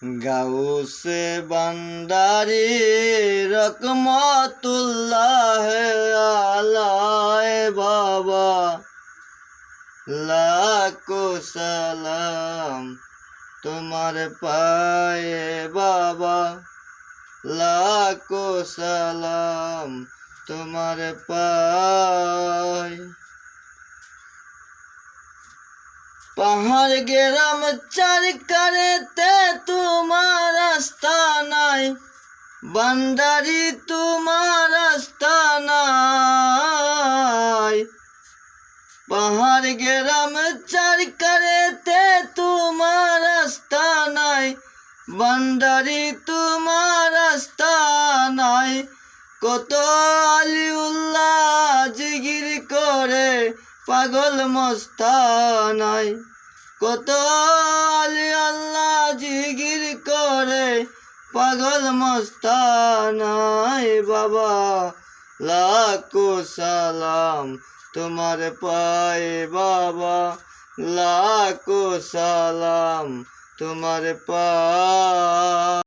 গাউসে বান্দারি রকমাতুল্লাহ আলায় বাবা, লাখো সালাম তোমার পায়ে বাবা, লাখো সালাম তোমার পায়ে। পাহাড় গেরাম চারকারেতে তোমার আস্তানায়, বান্দারি তোমার আস্তানায়। পাহাড় গেরাম চারকারেতে তোমার আস্তানায়, বান্দারি তোমার আস্তানায়। কত আলিউল্লাহ জিগির করে পাগল মস্তানায়, কত আলি আল্লাহ জিগির করে পাগল মস্তানায় বাবা, লাখো সালাম তোমার পায়ে বাবা, লাখো সালাম তোমার পায়ে।